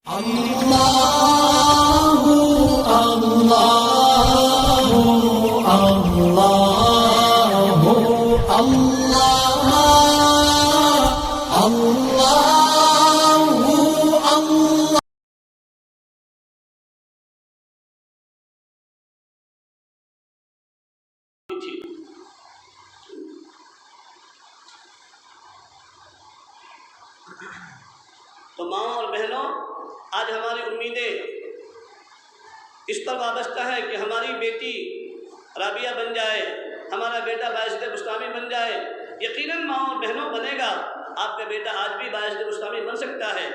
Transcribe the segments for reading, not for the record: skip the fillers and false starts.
تو ماں اور بہنوں، آج ہماری امیدیں اس پر وابستہ ہے کہ ہماری بیٹی رابعہ بن جائے، ہمارا بیٹا باعث بستامی بن جائے۔ یقیناً ماں اور بہنوں بنے گا۔ آپ کا بیٹا آج بھی باعث بستامی بن سکتا ہے،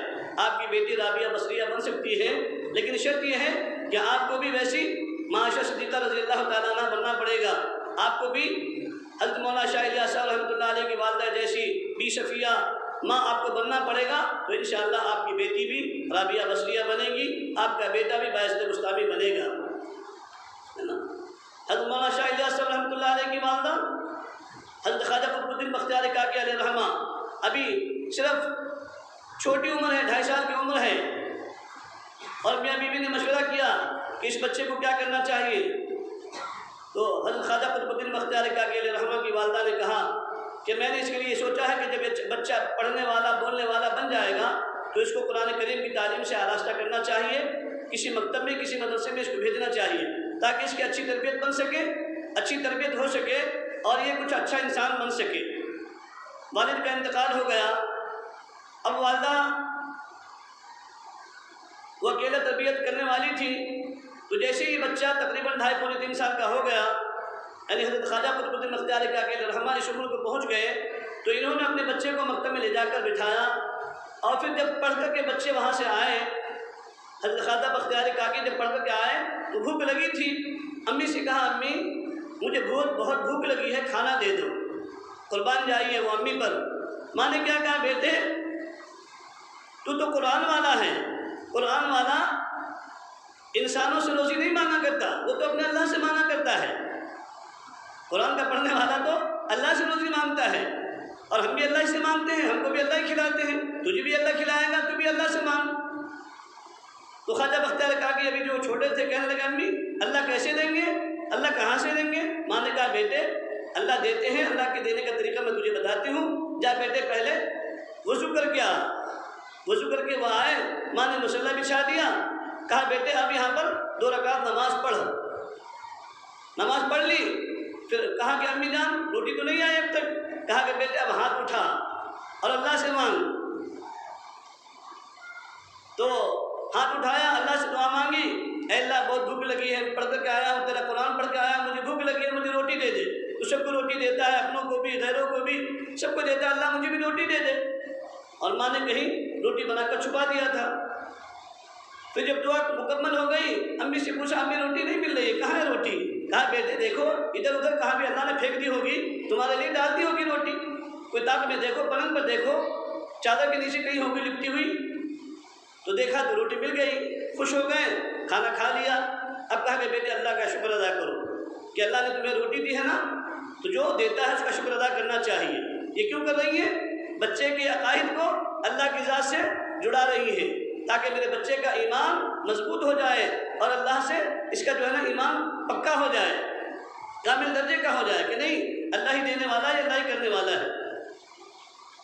آپ کی بیٹی رابعہ بصریہ بن سکتی ہے، لیکن شرط یہ ہے کہ آپ کو بھی ویسی معاشہ صدیقہ رضی اللہ تعالیٰ عنہ بننا پڑے گا۔ آپ کو بھی حضرت مولانا شاہ الیاس صاحب رحمۃ اللہ علیہ کی والدہ جیسی بی صفیہ ماں آپ کو بننا پڑے گا، تو انشاءاللہ آپ کی بیٹی بھی رابعہ بصریہ بنے گی، آپ کا بیٹا بھی باعث بستامی بنے گا، ہے نا۔ حضرت مولانا شاہ الیاس صاحب رحمۃ اللہ علیہ کی والدہ حضرت خواجہ قطب الدین بختیار کاکی علیہ الرحمہ ابھی صرف چھوٹی عمر ہے، 2.5 سال کی عمر ہے، اور میاں بیوی نے مشورہ کیا کہ اس بچے کو کیا کرنا چاہیے، تو حضرت خواجہ قطب الدین بختیار کاکی علیہ الرحمہ کی والدہ نے کہا کہ میں نے اس کے لیے سوچا ہے کہ جب بچہ پڑھنے والا بولنے والا بن جائے گا تو اس کو قرآن کریم کی تعلیم سے آراستہ کرنا چاہیے، کسی مکتب میں کسی مدرسے میں اس کو بھیجنا چاہیے تاکہ اس کی اچھی تربیت بن سکے، اچھی تربیت ہو سکے اور یہ کچھ اچھا انسان بن سکے۔ والد کا انتقال ہو گیا، اب والدہ وہ اکیلا تربیت کرنے والی تھی، تو جیسے ہی بچہ تقریباً 2.5 پونے 3 سال کا ہو گیا، یعنی حضرت خواجہ قطب الدین بختیار کاکی علیہ الرحمہ اس عمر کو پہنچ گئے، تو انہوں نے اپنے بچے کو مکتب میں لے جا کر بٹھایا، اور پھر جب پڑھ کر کے بچے وہاں سے آئے، حضرت خواجہ بختیار کاکی جب پڑھ کر کے آئے تو بھوک لگی تھی، امی سے کہا امی مجھے بہت بھوک لگی ہے، کھانا دے دو۔ قربان جائیے وہ امی پر۔ ماں نے کیا کہا، بیٹے تو قرآن والا ہے، قرآن والا انسانوں سے روزی نہیں مانگا کرتا، وہ تو اپنے اللہ سے مانگا کرتا ہے۔ قرآن کا پڑھنے والا تو اللہ سے روزی مانگتا ہے، اور ہم بھی اللہ سے مانگتے ہیں، ہم کو بھی اللہ ہی کھلاتے ہیں، تجھے بھی اللہ کھلائے گا، تو بھی اللہ سے مانگ۔ تو خواجہ بختیار کاکی ابھی جو چھوٹے تھے کہنے لگے امی اللہ کیسے دیں گے، اللہ کہاں سے دیں گے؟ ماں نے کہا بیٹے اللہ دیتے ہیں، اللہ کے دینے کا طریقہ میں تجھے بتاتی ہوں، جا بیٹے پہلے وضو کر کے آ۔ وضو کر کے وہ آئے، ماں نے مصلی بچھا دیا، کہا بیٹے اب یہاں پر 2 رکعت نماز پڑھ۔ نماز پڑھ لی، پھر کہا کہ امی جان روٹی تو نہیں آئی اب تک، کہا کہ بیٹے اب ہاتھ اٹھا اور اللہ سے مانگ۔ تو ہاتھ اٹھایا، اللہ سے دعا مانگی، اے اللہ بہت بھوک لگی ہے، پڑھ کر کے آیا ہوں، تیرا قرآن پڑھ کے آیا ہوں، مجھے بھوک لگی ہے، مجھے روٹی دے دے۔ تو سب کو روٹی دیتا ہے، اپنوں کو بھی غیروں کو بھی، سب کو دیتا ہے، اللہ مجھے بھی روٹی دے دے۔ اور ماں نے کہیں روٹی بنا کر چھپا دیا تھا۔ پھر جب دعا مکمل ہو گئی، امی سے پوچھا امی روٹی نہیں مل رہی ہے، کہاں ہے روٹی؟ کہا بیٹے دیکھو ادھر ادھر کہاں بھی اللہ نے پھینک دی ہوگی، تمہارے لیے ڈال دی ہوگی روٹی، کوئی تاک میں دیکھو، پلنگ پر دیکھو، چادر کے نیچے کہیں ہوگی لپٹی ہوئی، تو دیکھا تو روٹی مل گئی، خوش ہو گئے، کھانا کھا لیا۔ اب کہا کہ بیٹے اللہ کا شکر ادا کرو کہ اللہ نے تمہیں روٹی دی ہے نا، تو جو دیتا ہے اس کا شکر ادا کرنا چاہیے۔ یہ کیوں کر رہی ہے؟ بچے کے عقائد کو اللہ کی ذات سے جڑا رہی ہے تاکہ میرے بچے کا ایمان مضبوط ہو جائے اور اللہ سے اس کا جو ہے نا ایمان پکا ہو جائے، کامل درجے کا ہو جائے کہ نہیں اللہ ہی دینے والا ہے، اللہ ہی کرنے والا ہے۔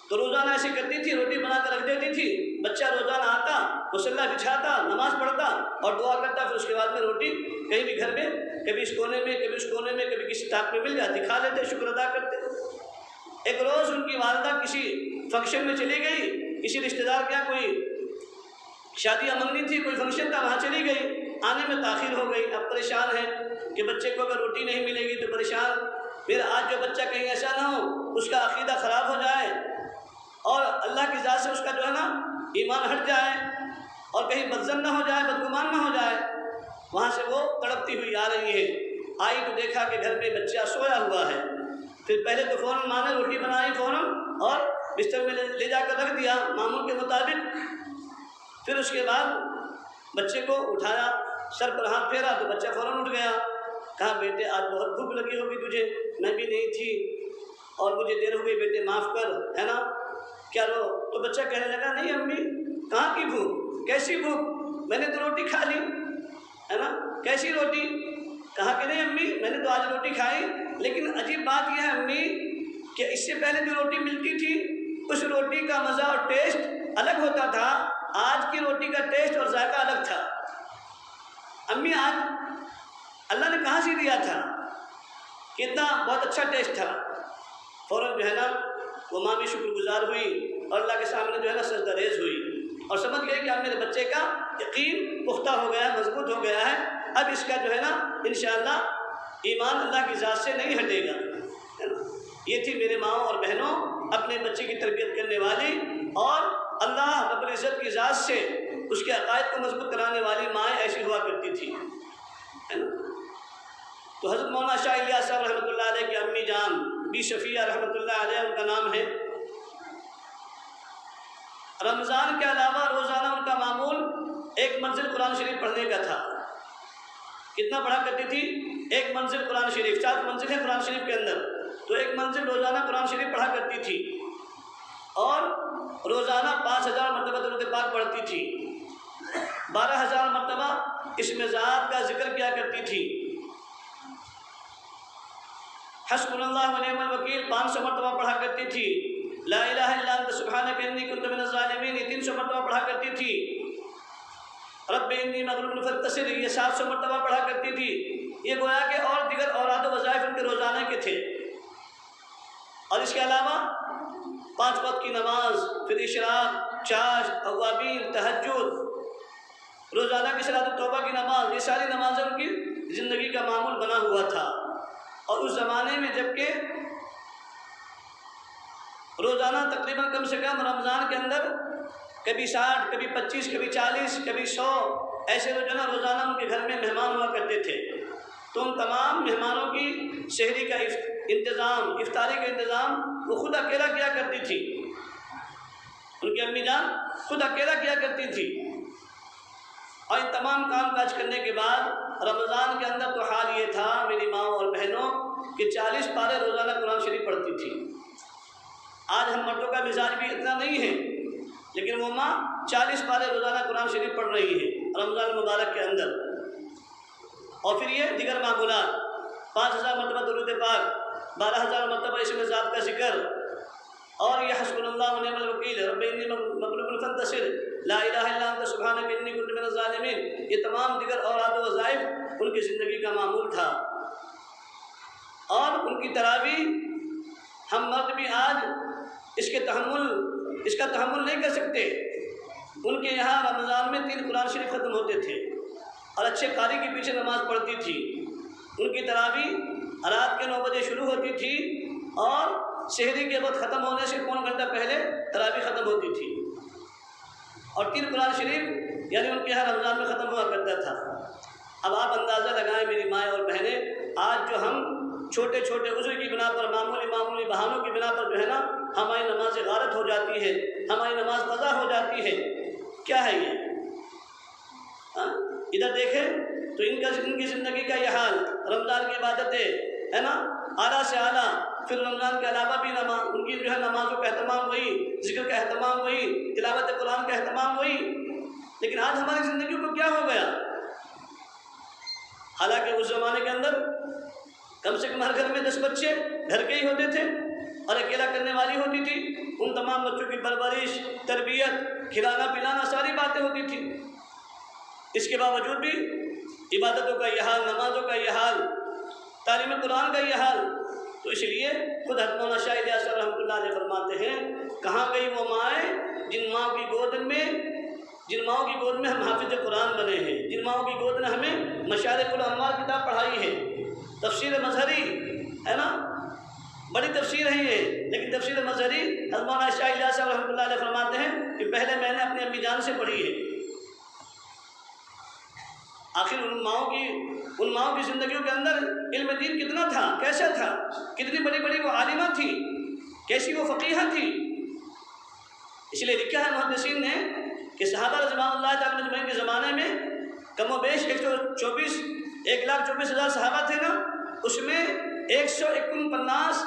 تو روزانہ ایسے کرتی تھی، روٹی بنا کر رکھ دیتی تھی، بچہ روزانہ آتا، مصلی بچھاتا، نماز پڑھتا اور دعا کرتا، پھر اس کے بعد میں روٹی کہیں بھی گھر میں کبھی اس کونے میں کبھی اس کونے میں کبھی کسی طاق میں مل جاتی، کھا لیتے، شکر ادا کرتے۔ ایک روز ان کی والدہ کسی فنکشن میں چلی گئی، کسی رشتہ دار کے یہاں کوئی شادی منگنی تھی، کوئی فنکشن تھا، وہاں چلی گئی، آنے میں تاخیر ہو گئی، اب پریشان ہے کہ بچے کو اگر روٹی نہیں ملے گی تو پریشان، پھر آج جو بچہ کہیں ایسا نہ ہو اس کا عقیدہ خراب ہو جائے اور اللہ کی ذات سے اس کا جو ہے نا ایمان ہٹ جائے اور کہیں بدظن نہ ہو جائے، بدگمان نہ ہو جائے۔ وہاں سے وہ تڑپتی ہوئی آ رہی ہے، آئی تو دیکھا کہ گھر میں بچہ سویا ہوا ہے۔ پھر پہلے تو فوراً ماں نے روٹی بنائی فوراً اور بستر میں لے جا کر رکھ دیا معمول کے مطابق۔ پھر اس کے بعد بچے کو اٹھایا، سر پر ہاتھ پھیرا تو بچہ فوراً اٹھ گیا۔ کہا بیٹے آج بہت بھوک لگی ہوگی تجھے، میں بھی نہیں تھی اور مجھے دیر ہو گئی، بیٹے معاف کر، ہے نا، کیا رو؟ تو بچہ کہنے لگا نہیں امی کہاں کی بھوک، کیسی بھوک، میں نے تو روٹی کھا لی ہے نا، کیسی روٹی؟ کہا کہ نہیں امی میں نے تو آج روٹی کھائی، لیکن عجیب بات یہ ہے امی کہ اس سے پہلے جو روٹی ملتی تھی اس روٹی کا مزہ اور ٹیسٹ الگ ہوتا تھا، آج کی روٹی کا ٹیسٹ اور ذائقہ الگ تھا۔ امی آج اللہ نے کہاں سے دیا تھا، کتنا بہت اچھا ٹیسٹ تھا۔ فوراً جو ہے نا وہ ماں بھی شکر گزار ہوئی اور اللہ کے سامنے جو ہے نا سجدہ ریز ہوئی اور سمجھ گئی کہ اب میرے بچے کا یقین پختہ ہو گیا ہے، مضبوط ہو گیا ہے، اب اس کا جو ہے نا انشاءاللہ ایمان اللہ کی ذات سے نہیں ہٹے گا۔ یہ تھی میرے ماؤں اور بہنوں اپنے بچے کی تربیت کرنے والی اور اللہ رب العزت کی ذات سے اس کے عقائد کو مضبوط کرانے والی مائیں ایسی ہوا کرتی تھی۔ تو حضرت مولانا شاہ الیاس صاحب رحمۃ اللہ علیہ کی امی جان بی شفیہ رحمۃ اللہ علیہ ان کا نام ہے، رمضان کے علاوہ روزانہ ان کا معمول ایک منزل قرآن شریف پڑھنے کا تھا۔ کتنا پڑھا کرتی تھی؟ ایک منزل قرآن شریف، 4 منزل ہے قرآن شریف کے اندر، تو ایک منزل روزانہ قرآن شریف پڑھا کرتی تھی اور روزانہ 5000 مرتبہ درود پاک پڑھتی تھی، 12000 مرتبہ اسم ذات کا ذکر کیا کرتی تھی، حسبنا اللہ ونعم الوکیل 500 مرتبہ پڑھا کرتی تھی، لا الہ الا انت سبحانک انی کنت من الظالمین 300 مرتبہ پڑھا کرتی تھی، رب انی مغلوب فانتصر یہ 700 مرتبہ پڑھا کرتی تھی۔ یہ گویا کہ اور دیگر اوراد و وظائف ان کے روزانہ کے تھے، اور اس کے علاوہ 5 وقت کی نماز، پھر اشراق، چاش، اوابین، تہجد، روزانہ کی صلاۃ التوبہ کی نماز، یہ ساری نمازیں ان کی زندگی کا معمول بنا ہوا تھا۔ اور اس زمانے میں جبکہ روزانہ تقریباً کم سے کم رمضان کے اندر کبھی 60، کبھی 25، کبھی 40، کبھی 100 ایسے روزانہ ان کے گھر میں مہمان ہوا کرتے تھے، تو ان تمام مہمانوں کی سحری کا انتظام، افطاری کا انتظام وہ خود اکیلا کیا کرتی تھی، ان کی امی جان خود اکیلا کیا کرتی تھی۔ اور ان تمام کام کاج کرنے کے بعد رمضان کے اندر تو حال یہ تھا میری ماؤں اور بہنوں کہ 40 پارے روزانہ قرآن شریف پڑھتی تھی۔ آج ہم مردوں کا مزاج بھی اتنا نہیں ہے، لیکن وہ ماں 40 پارے روزانہ قرآن شریف پڑھ رہی ہے رمضان مبارک کے اندر، اور پھر یہ دیگر معمولات 5000 مرتبہ درود پاک، 12000 مرتبہ اسم ذات کا ذکر، اور یہ حسبنا اللہ ونعم الوکیل، رب انی مغلوب فانتصر، لا الہ الا انت سبحانک انی کنت من الظالمین، یہ تمام دیگر اوراد و وظائف ان کی زندگی کا معمول تھا۔ اور ان کی تراویح ہم مرد بھی آج اس کا تحمل نہیں کر سکتے۔ ان کے یہاں رمضان میں 3 قرآن شریف ختم ہوتے تھے اور اچھے قاری کے پیچھے نماز پڑھتی تھی۔ ان کی تراویح رات کے 9 بجے شروع ہوتی تھی اور سحری کے وقت ختم ہونے سے پون گھنٹہ پہلے تراویح ختم ہوتی تھی، اور 3 قرآن شریف یعنی ان کے یہاں رمضان میں ختم ہوا کرتا تھا۔ اب آپ اندازہ لگائیں میری مائیں اور بہنیں، آج جو ہم چھوٹے چھوٹے عذر کی بنا پر، معمولی بہانوں کی بنا پر جو ہے نا ہماری نماز غارت ہو جاتی ہے، ہماری نماز قضا ہو جاتی ہے، کیا ہے یہ؟ ادھر دیکھیں تو ان کی زندگی کا یہ حال، رمضان کی عبادتیں ہے نا اعلیٰ سے اعلیٰ، پھر رمضان کے علاوہ بھی ان کی جو ہے نمازوں کا اہتمام وہی، ذکر کا اہتمام وہی، تلاوت قرآن کا اہتمام وہی، لیکن آج ہماری زندگیوں کو کیا ہو گیا؟ حالانکہ اس زمانے کے اندر کم سے کم ہر گھر میں 10 بچے گھر کے ہی ہوتے تھے اور اکیلا کرنے والی ہوتی تھی، ان تمام بچوں کی پرورش، تربیت، کھلانا پلانا ساری باتیں ہوتی تھیں۔ اس کے باوجود بھی عبادتوں کا یہ حال، نمازوں کا یہ حال، تعلیم قرآن کا یہ حال، تو اس لیے خود حضرت مولانا شاہ الیاس صاحب رحمۃ اللہ علیہ فرماتے ہیں، کہاں گئی وہ مائیں جن ماؤں کی گود میں ہم حافظ قرآن بنے ہیں، جن ماؤں کی گود نے ہمیں مشارق الانوار کتاب پڑھائی ہے، تفسیر مظہری ہے نا، بڑی تفسیر ہے یہ، لیکن تفسیر مظہری حضرت مولانا شاہ الیاس صاحب رحمۃ اللہ علیہ فرماتے ہیں کہ پہلے میں نے اپنی امی جان سے پڑھی ہے۔ آخر ان ماؤں کی زندگیوں کے اندر علم دین کتنا تھا، کیسا تھا، کتنی بڑی بڑی وہ عالمہ تھی، کیسی وہ فقیہہ تھی۔ اس لیے لکھا ہے محدثین نے کہ صحابہ رضوان اللہ تعالیٰ اجمعین کے زمانے میں کم و بیش 1,24,000 صحابہ تھے نا، اس میں 149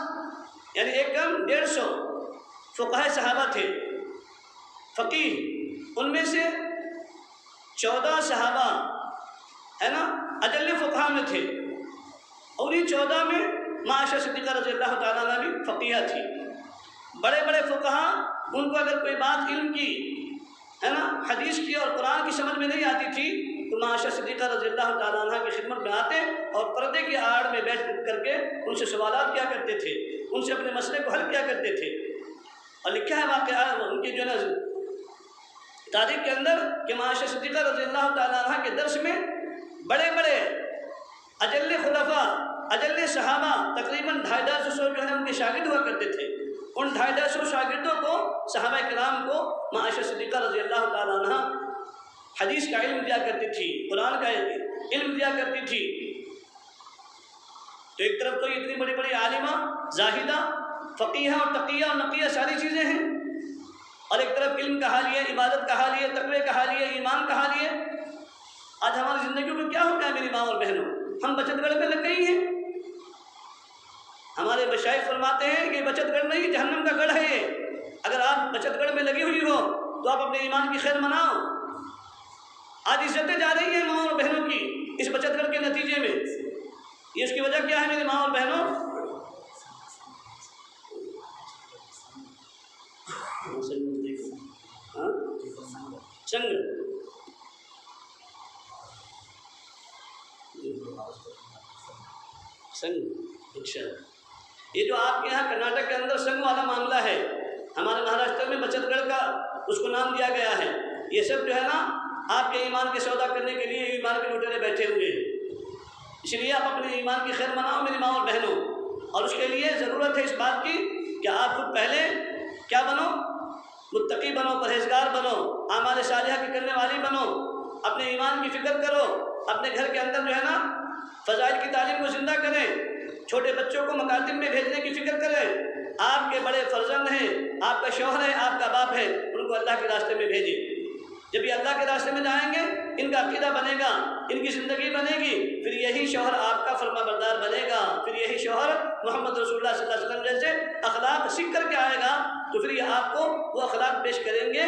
یعنی ایک کم 150 فقہاء صحابہ تھے، فقیہ، ان میں سے 14 صحابہ ہے نا اجل فقہا میں تھے، اور ان 14 میں عائشہ صدیقہ رضی اللہ تعالیٰ عنہ بھی فقیہ تھی۔ بڑے بڑے فقہا ان کو اگر کوئی بات علم کی ہے نا، حدیث کی اور قرآن کی سمجھ میں نہیں آتی تھی تو عائشہ صدیقہ رضی اللہ تعالیٰ عنہ کی خدمت میں آتے اور پردے کی آڑ میں بیٹھ کر کے ان سے سوالات کیا کرتے تھے، ان سے اپنے مسئلے کو حل کیا کرتے تھے۔ اور لکھا ہے واقعہ ان کی جو ہے نا تاریخ کے اندر کہ عائشہ صدیقہ رضی اللہ تعالیٰ عنہ کے درس میں بڑے بڑے اجل خلفاء، اجل صحابہ تقریباً 250 جو ہے ان کے شاگرد ہوا کرتے تھے۔ ان 250 شاگردوں کو، صحابہ کرام کو عائشہ صدیقہ رضی اللہ تعالیٰ عنہ حدیث کا علم دیا کرتی تھی، قرآن کا علم دیا کرتی تھی۔ تو ایک طرف تو یہ اتنی بڑی بڑی عالمہ، زاہدہ، فقیہ اور تقیہ اور نقیہ ساری چیزیں ہیں، اور ایک طرف علم کا حال ہے، عبادت کا حال ہے، تقوی کا حال ہے، ایمان کا حال ہے۔ آج ہماری زندگیوں میں کیا ہوتا ہے میری ماں اور بہنوں؟ ہم بچت گڑھ میں لگ گئی ہیں۔ ہمارے مشائخ فرماتے ہیں کہ بچت گڑھ نہیں، جہنم کا گڑھ ہے یہ۔ اگر آپ بچت گڑھ میں لگی ہوئی ہو تو آپ اپنے ایمان کی خیر مناؤ۔ آج عزتیں جا رہی ہیں ماں اور بہنوں کی اس بچت گڑھ کے نتیجے میں۔ یہ اس کی وجہ کیا ہے میری ماں اور بہنوں؟ سنگ اچھا، یہ جو آپ کے یہاں کرناٹک کے اندر سنگ والا معاملہ ہے، ہمارے مہاراشٹر میں بچت گڑھ کا اس کو نام دیا گیا ہے۔ یہ سب جو ہے نا آپ کے ایمان کے سودا کرنے کے لیے ایمان کے لٹیرے بیٹھے ہوئے ہیں۔ اس لیے آپ اپنے ایمان کی خیر مناؤ میری ماں اور بہنوں، اور اس کے لیے ضرورت ہے اس بات کی کہ آپ خود پہلے کیا بنو؟ متقی بنو، پرہیزگار بنو، اعمال صالحہ کی کرنے والی بنو، اپنے ایمان کی فکر کرو، اپنے گھر کے اندر جو ہے نا فضائل کی تعلیم کو زندہ کریں، چھوٹے بچوں کو مکاتب میں بھیجنے کی فکر کریں۔ آپ کے بڑے فرزند ہیں، آپ کا شوہر ہے، آپ کا باپ ہے، ان کو اللہ کے راستے میں بھیجیں۔ جب یہ اللہ کے راستے میں جائیں گے، ان کا عقیدہ بنے گا، ان کی زندگی بنے گی، پھر یہی شوہر آپ کا فرما بردار بنے گا، پھر یہی شوہر محمد رسول اللہ صلی اللہ علیہ وسلم جیسے اخلاق سیکھ کر کے آئے گا، تو پھر یہ آپ کو وہ اخلاق پیش کریں گے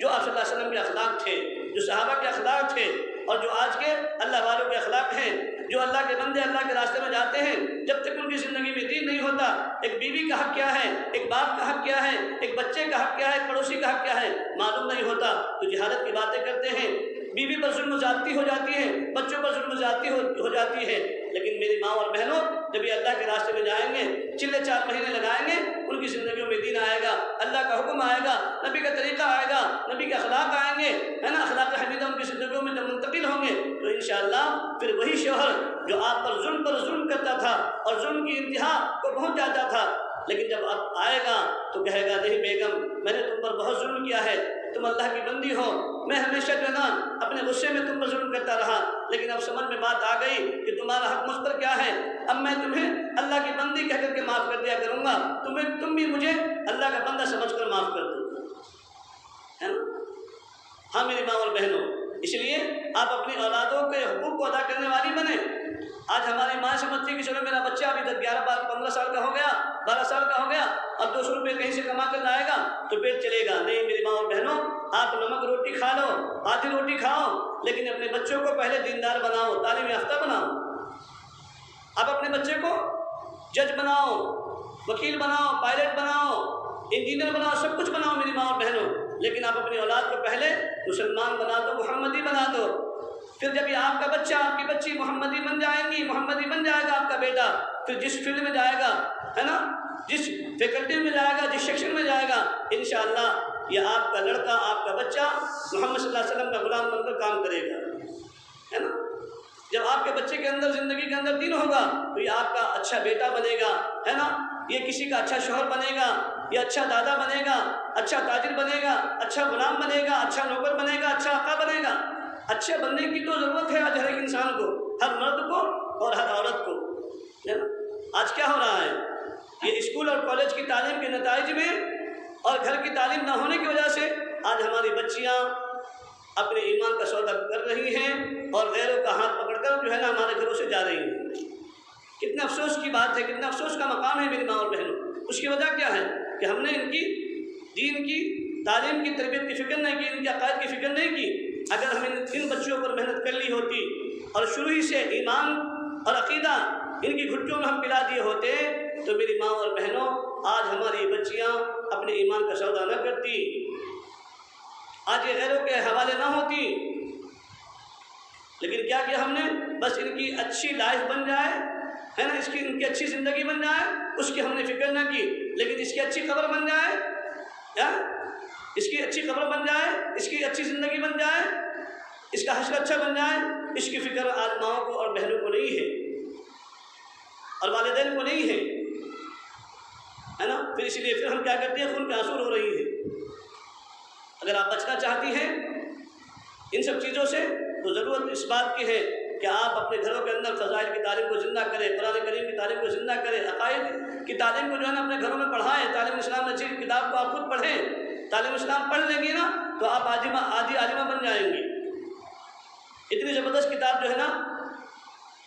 جو آپ صلی اللہ علیہ وسلم کے اخلاق تھے، جو صحابہ کے اخلاق تھے، اور جو آج کے اللہ والوں کے اخلاق ہیں۔ جو اللہ کے بندے اللہ کے راستے میں جاتے ہیں، جب تک ان کی زندگی میں دین نہیں ہوتا، ایک بیوی کا حق کیا ہے، ایک باپ کا حق کیا ہے، ایک بچے کا حق کیا ہے، ایک پڑوسی کا حق کیا ہے، معلوم نہیں ہوتا، تو جہالت کی باتیں کرتے ہیں، بیوی پر ظلم و زیادتی ہو جاتی ہے، بچوں پر ظلم و زیادتی ہو جاتی ہے۔ لیکن میری ماں اور بہنوں، جب یہ اللہ کے راستے میں جائیں گے، چلے 4 مہینے لگائیں گے، ان کی زندگیوں میں دین آئے گا، اللہ کا حکم آئے گا، نبی کا طریقہ آئے گا، نبی کے اخلاق آئیں گے، ہے نا، اخلاق حمیدہ ان کی زندگیوں میں جب منتقل ہوں گے تو انشاءاللہ پھر وہی شوہر جو آپ پر ظلم کرتا تھا اور ظلم کی انتہا کو پہنچ جاتا تھا، لیکن جب اب آئے گا تو کہے گا نہیں بیگم، میں نے تم پر بہت ظلم کیا ہے، تم اللہ کی بندی ہو، میں ہمیشہ جو ہے نا اپنے غصے میں تم پر ظلم کرتا رہا، لیکن اب سمجھ میں بات آ گئی کہ تمہارا حق مجھ پر کیا ہے، اب میں تمہیں اللہ کی بندی کہہ کر کے معاف کر دیا کروں گا، تم بھی مجھے اللہ کا بندہ سمجھ کر معاف کر دو، ہے نا۔ ہاں میری ماں اور بہنوں، اس لیے آپ اپنی اولادوں کے حقوق کو ادا کرنے والی بنیں۔ آج ہماری ماں سمجھتی ہے کہ چلو میرا بچہ ابھی تک 11-15 سال کا ہو گیا، 12 سال کا ہو گیا، اب 200 روپئے کہیں سے کما کر لائے گا تو پیٹ چلے گا۔ نہیں میری ماں اور بہنوں، آپ نمک روٹی کھا لو، آدھی روٹی کھاؤ، لیکن اپنے بچوں کو پہلے دیندار بناؤ، تعلیم یافتہ بناؤ۔ آپ اپنے بچے کو جج بناؤ، وکیل بناؤ، پائلٹ بناؤ، انجینئر بناؤ، سب کچھ بناؤ میری ماں اور بہنوں، لیکن آپ اپنی اولاد کو پہلے مسلمان بنا دو، محمدی بنا دو۔ پھر جب یہ آپ کا بچہ، آپ کی بچی محمدی بن جائیں گی، محمدی بن جائے گا آپ کا بیٹا، پھر جس فیلڈ میں جائے گا، ہے نا، جس فیکلٹی میں جائے گا، جس سیکشن میں جائے گا، انشاءاللہ یہ آپ کا لڑکا، آپ کا بچہ محمد صلی اللہ علیہ وسلم کا غلام بن کر کام کرے گا، ہے نا۔ جب آپ کے بچے کے اندر، زندگی کے اندر دین ہوگا تو یہ آپ کا اچھا بیٹا بنے گا، ہے نا، یہ کسی کا اچھا شوہر بنے گا، یہ اچھا دادا بنے گا، اچھا تاجر بنے گا، اچھا غلام بنے گا، اچھا نوکر بنے گا، اچھا آقا بنے گا۔ اچھے بننے کی تو ضرورت ہے آج ہر ایک انسان کو، ہر مرد کو اور ہر عورت کو، ہے نا۔ آج کیا ہو رہا ہے، یہ اسکول اور کالج کی تعلیم کے نتائج میں اور گھر کی تعلیم نہ ہونے کی وجہ سے آج ہماری بچیاں اپنے ایمان کا سودا کر رہی ہیں اور غیروں کا ہاتھ پکڑ کر جو ہے نا ہمارے گھروں سے جا رہی ہیں۔ کتنے افسوس کی بات ہے، کتنا افسوس کا مقام ہے میری ماں اور بہنوں۔ اس کی وجہ کیا ہے کہ ہم نے ان کی دین کی تعلیم کی تربیت کی فکر نہیں کی، ان کے عقائد کی فکر نہیں کی، اگر ہم ان بچوں پر محنت کر لی ہوتی اور شروع ہی سے ایمان اور عقیدہ ان کی گھٹیوں میں ہم پلا دیے ہوتے تو میری ماں اور بہنوں آج ہماری بچیاں اپنے ایمان کا سودا نہ کرتی، آج یہ غیروں کے حوالے نہ ہوتی۔ لیکن کیا کیا ہم نے؟ بس ان کی اچھی لائف بن جائے، ہے نا، ان کی اچھی زندگی بن جائے، اس کی ہم نے فکر نہ کی، لیکن اس کی اچھی خبر بن جائے، اس کی اچھی خبر بن جائے، اس کی اچھی زندگی بن جائے، اس کا حشر اچھا بن جائے، اس کی فکر آج ماؤں کو اور بہنوں کو نہیں ہے اور والدین کو نہیں ہے نا۔ پھر اس لیے پھر ہم کیا کرتے ہیں؟ خون کے آنسو رو رہی ہے۔ اگر آپ بچنا چاہتی ہیں ان سب چیزوں سے تو ضرورت اس بات کی ہے کہ آپ اپنے گھروں کے اندر فضائل کی تعلیم کو زندہ کریں، قرآن کریم کی تعلیم کو زندہ کریں، عقائد کی تعلیم کو جو ہے نا اپنے گھروں میں پڑھائیں، تعلیم اسلام اچھی کتاب کو آپ خود پڑھیں۔ تعلیم اسلام پڑھ لیں گی نا تو آپ آدھی عالمہ بن جائیں گی۔ اتنی زبردست کتاب جو ہے نا،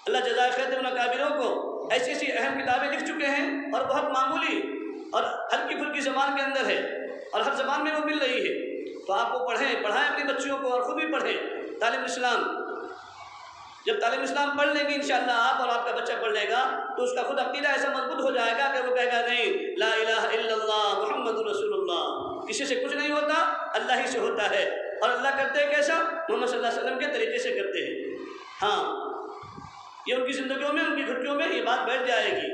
اللہ جزائے خیر دے ان اکابروں کو، ایسی ایسی اہم کتابیں لکھ چکے ہیں اور بہت معمولی اور ہلکی پھلکی زبان کے اندر ہے اور ہر زبان میں وہ مل رہی ہے، تو آپ وہ پڑھائیں اپنی بچیوں کو اور خود بھی پڑھیں تعلیم اسلام۔ جب تعلیم اسلام پڑھ لیں گی انشاءاللہ آپ اور آپ کا بچہ پڑھ لے گا تو اس کا خود عقیدہ ایسا مضبوط ہو جائے گا کہ وہ کہے گا نہیں لا الہ الا اللہ محمد رسول اللہ، کسی سے کچھ نہیں ہوتا، اللہ ہی سے ہوتا ہے، اور اللہ کرتے ہیں کیسا؟ محمد صلی اللہ علیہ وسلم کے طریقے سے کرتے ہیں۔ ہاں، یہ ان کی زندگیوں میں، ان کی گھٹیوں میں یہ بات بیٹھ جائے گی۔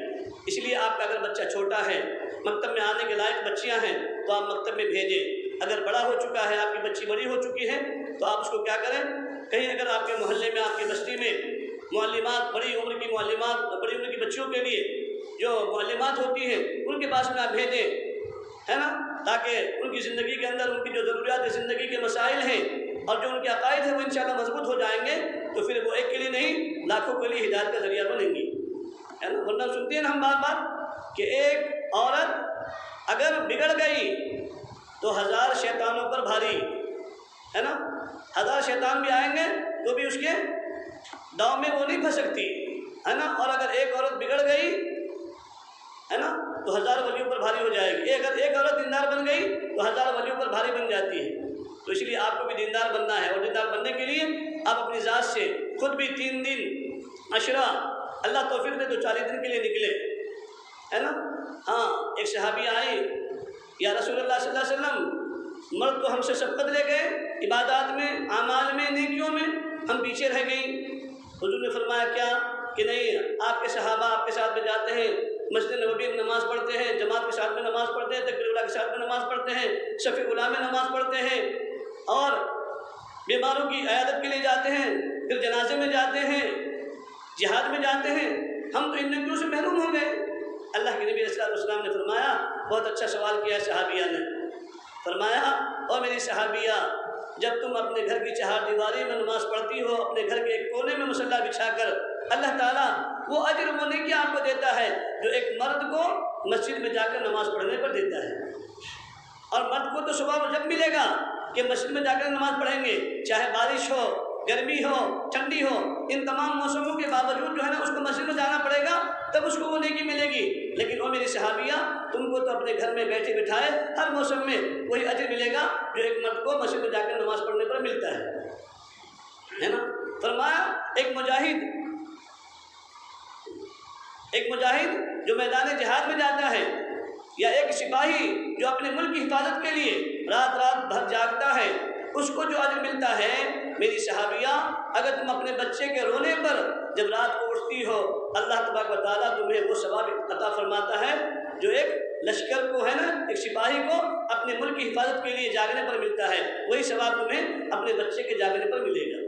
اس لیے آپ کا اگر بچہ چھوٹا ہے، مکتب میں آنے کے لائق بچیاں ہیں تو آپ مکتب میں بھیجیں۔ اگر بڑا ہو چکا ہے، آپ کی بچی بڑی ہو چکی ہے تو آپ اس کو کیا کریں؟ کہیں اگر آپ کے محلے میں، آپ کی بستی میں معلمات، بڑی عمر کی معلمات، بڑی عمر کی بچیوں کے لیے جو معلمات ہوتی ہیں ان کے پاس میں آپ بھیجیں، ہے نا، تاکہ ان کی زندگی کے اندر ان کی جو ضروریات زندگی کے مسائل ہیں اور جو ان کے عقائد ہیں وہ انشاءاللہ مضبوط ہو جائیں گے، تو پھر وہ ایک کے لیے نہیں لاکھوں کے لیے ہدایت کا ذریعہ بنیں گی، ہے نا۔ ورنہ سنتے ہیں نا ہم بار بار کہ ایک عورت اگر بگڑ گئی تو 1000 شیطانوں پر بھاری، ہے نا، 1000 شیطان بھی آئیں گے تو بھی اس کے داؤں میں وہ نہیں پھنس سکتی، ہے نا۔ اور اگر ایک عورت بگڑ گئی، ہے نا، تو 1000 ولیوں پر بھاری ہو جائے گی۔ اگر ایک عورت دیندار بن گئی تو 1000 ولیوں پر بھاری بن جاتی ہے۔ تو اس لیے آپ کو بھی دیندار بننا ہے، اور دیندار بننے کے لیے آپ اپنی ذات سے خود بھی 3 دن عشرہ، اللہ توفیق دے تو 40 دن کے لیے نکلے، ہے نا۔ ہاں، ایک صحابی آئی، یا رسول اللہ صلی اللہ علیہ وسلم، مرد تو ہم سے سبقت لے گئے عبادات میں، اعمال میں، نیکیوں میں، ہم پیچھے رہ گئیں۔ حضور نے فرمایا کیا؟ کہ نہیں، آپ کے صحابہ آپ کے ساتھ میں جاتے ہیں، مسجد نبوی میں نماز پڑھتے ہیں، جماعت کے ساتھ میں نماز پڑھتے ہیں، تکبیر اللہ کے ساتھ میں نماز پڑھتے ہیں، صف اولیٰ میں نماز پڑھتے ہیں، اور بیماروں کی عیادت کے لیے جاتے ہیں، پھر جنازے میں جاتے ہیں، جہاد میں جاتے ہیں، ہم تو ان نیکیوں سے محروم ہو گئے۔ اللہ کے نبی صلی اللہ علیہ وسلم نے فرمایا، بہت اچھا سوال کیا صحابیہ نے، فرمایا اور میری صحابیہ، جب تم اپنے گھر کی 4 دیواری میں نماز پڑھتی ہو، اپنے گھر کے ایک کونے میں مصلی بچھا کر، اللہ تعالیٰ وہ اجر وہ نیکی آپ کو دیتا ہے جو ایک مرد کو مسجد میں جا کر نماز پڑھنے پر دیتا ہے۔ اور مرد کو تو صبح جب ملے گا کہ مسجد میں جا کر نماز پڑھیں گے، چاہے بارش ہو، گرمی ہو، ٹھنڈی ہو، ان تمام موسموں کے باوجود جو ہے نا اس کو مسجد میں جانا پڑے گا، تب اس کو وہ نیکی ملے گی۔ لیکن او میری صحابیہ، تم کو تو اپنے گھر میں بیٹھے بٹھائے ہر موسم میں وہی اجر ملے گا جو ایک مرد کو مسجد میں جا کر نماز پڑھنے پر ملتا ہے نا۔ فرمایا ایک مجاہد جو میدان جہاد میں جاتا ہے، یا ایک سپاہی جو اپنے ملک کی حفاظت کے لیے رات رات بھر جاگتا ہے، اس کو جو اجر ملتا ہے، میری صحابیہ، اگر تم اپنے بچے کے رونے پر جب رات کو اٹھتی ہو، اللہ تبارک و تعالیٰ تمہیں وہ ثواب عطا فرماتا ہے جو ایک لشکر کو، ہے نا، ایک سپاہی کو اپنے ملک کی حفاظت کے لیے جاگنے پر ملتا ہے، وہی ثواب تمہیں اپنے بچے کے جاگنے پر ملے گا۔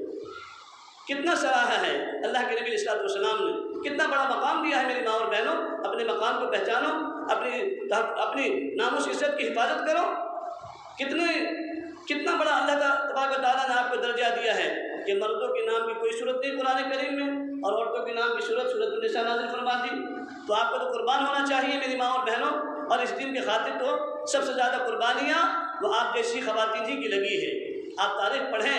کتنا سراہا ہے اللہ کے نبی علیہ الصلوۃ والسلام نے، کتنا بڑا مقام دیا ہے میری ماں اور بہنوں، اپنے مقام کو پہچانو، اپنی ناموس عزت کی حفاظت کرو۔ کتنا بڑا اللہ تبارک و تعالیٰ نے آپ کو درجہ دیا ہے کہ مردوں کے نام کی کوئی صورت نہیں قرآن کریم میں، اور عورتوں کے نام کی صورت النساء نازل فرما دی۔ تو آپ کو تو قربان ہونا چاہیے میری ماں اور بہنوں، اور اس دن کے خاطر تو سب سے زیادہ قربانیاں وہ آپ جیسی خواتین ہی کی لگی ہے۔ آپ تاریخ پڑھیں،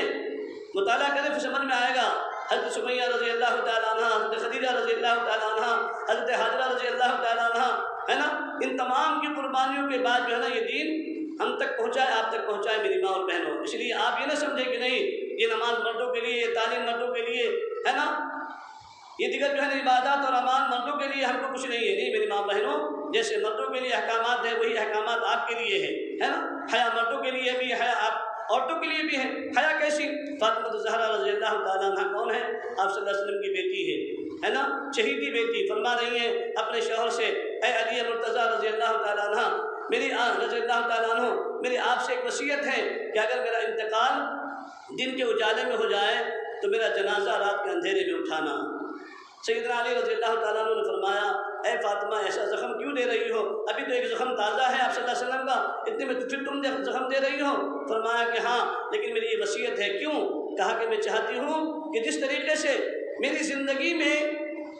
مطالعہ کریں، پھر سمجھ میں آئے گا۔ حضرت سمیہ رضی اللہ تعالیٰ عنہ، حضرت خدیجہ رضی اللہ تعالیٰ عنہ، حضرت حاجرہ رضی اللہ تعالیٰ عنہ، ہے نا، ان تمام کی قربانیوں کے بعد جو ہے نا یہ دین ہم تک پہنچائے، آپ تک پہنچائے میری ماں اور بہنوں۔ اس لیے آپ یہ نہ سمجھیں کہ نہیں یہ نماز مردوں کے لیے، یہ تعلیم مردوں کے لیے ہے نا، یہ دیگر جو ہے عبادات اور اعمال مردوں کے لیے، ہم کو کچھ نہیں ہے۔ نہیں میری ماں بہنوں، جیسے مردوں کے لیے احکامات ہیں وہی احکامات آپ کے لیے ہے نا۔ حیا مردوں کے لیے بھی ہے، حیا آپ عورتوں کے لیے بھی ہے۔ حیا کیسی؟ فاطمہ الزہرا رضی اللہ تعالیٰ عنہ کون ہے؟ آپ صلی اللہ علیہ وسلم کی بیٹی ہے نا، شہیدی بیٹی، فرما رہی ہیں اپنے شوہر سے، اے علی مرتضیٰ رضی اللہ تعالیٰ عنہ، میری رضی اللہ تعالیٰ عنہ، میری آپ سے ایک وصیت ہے کہ اگر میرا انتقال دن کے اجالے میں ہو جائے تو میرا جنازہ رات کے اندھیرے میں اٹھانا۔ سیدنا علی رضی اللہ تعالیٰ عنہ نے فرمایا، اے فاطمہ ایسا زخم کیوں دے رہی ہو؟ ابھی تو ایک زخم تازہ ہے آپ صلی اللہ علیہ وسلم کا، اتنے میں پھر تم زخم دے رہی ہو؟ فرمایا کہ ہاں، لیکن میری یہ وصیت ہے۔ کیوں؟ کہا کہ میں چاہتی ہوں کہ جس طریقے سے میری زندگی میں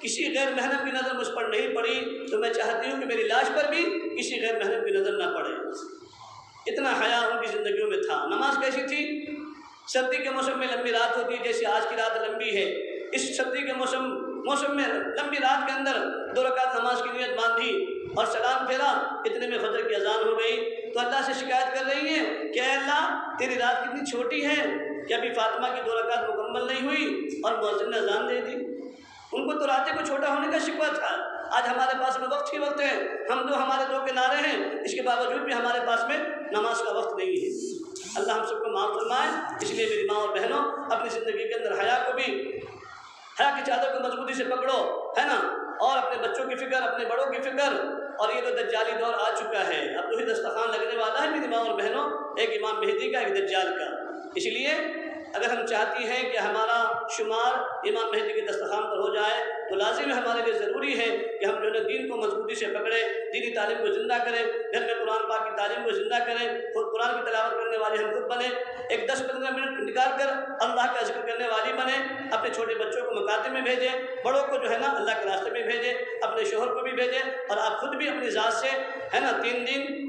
کسی غیر محرم کی نظر مجھ پر نہیں پڑی، تو میں چاہتی ہوں کہ میری لاش پر بھی کسی غیر محرم کی نظر نہ پڑے۔ اتنا حیا ان کی زندگیوں میں تھا۔ نماز کیسی تھی؟ سردی کے موسم میں لمبی رات ہوتی ہے، جیسے آج کی رات لمبی ہے، اس سردی کے موسم میں لمبی رات کے اندر 2 رکعت نماز کی نیت باندھی اور سلام پھیرا، اتنے میں فجر کی اذان ہو گئی تو اللہ سے شکایت کر رہی ہیں کہ اے اللہ تیری رات کتنی چھوٹی ہے کہ ابھی فاطمہ کی 2 رکعت مکمل نہیں ہوئی اور مؤذن نے اذان دے دی۔ ان کو تو راتیں کو چھوٹا ہونے کا شکوہ تھا۔ آج ہمارے پاس میں وقت ہی وقت ہے، ہمارے 2 کنارے ہیں، اس کے باوجود بھی ہمارے پاس میں نماز کا وقت نہیں ہے۔ اللہ ہم سب کو معاف فرمائے۔ اس لیے میری ماں اور بہنوں، اپنی زندگی کے اندر حیا کو بھی، حیا کی چادر کو مضبوطی سے پکڑو ہے نا، اور اپنے بچوں کی فکر، اپنے بڑوں کی فکر۔ اور یہ تو دجالی دور آ چکا ہے، اب تو ہی دسترخوان لگنے والا ہے میری ماں اور بہنوں، ایک امام مہدی کا، ایک دجال کا۔ اس لیے اگر ہم چاہتی ہیں کہ ہمارا شمار امام مہدی کے دسترخوان پر ہو جائے تو لازم ہمارے لیے ضروری ہے کہ ہم جو ہے دین کو مضبوطی سے پکڑیں، دینی تعلیم کو زندہ کریں، گھر میں قرآن پاک کی تعلیم کو زندہ کریں، خود قرآن کی تلاوت کرنے والے ہم خود بنیں، ایک 10-15 منٹ نکال کر اللہ کا ذکر کرنے والی بنیں، اپنے چھوٹے بچوں کو مکاتب میں بھیجیں، بڑوں کو جو ہے نا اللہ کے راستے میں بھیجیں، اپنے شوہر کو بھی بھیجیں، اور آپ خود بھی اپنی ذات سے ہے نا 3 دن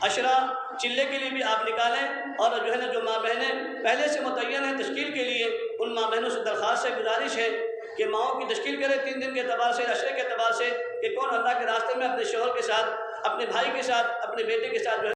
عشرہ چلے کے لیے بھی آپ نکالیں۔ اور جو ہے نا جو ماں بہنیں پہلے سے متعین ہیں تشکیل کے لیے، ان ماں بہنوں سے درخواست ہے، گزارش ہے کہ ماؤں کی تشکیل کرے 3 دن کے اعتبار سے، عشرے کے اعتبار سے، کہ کون اللہ کے راستے میں اپنے شوہر کے ساتھ، اپنے بھائی کے ساتھ، اپنے بیٹے کے ساتھ جو ہے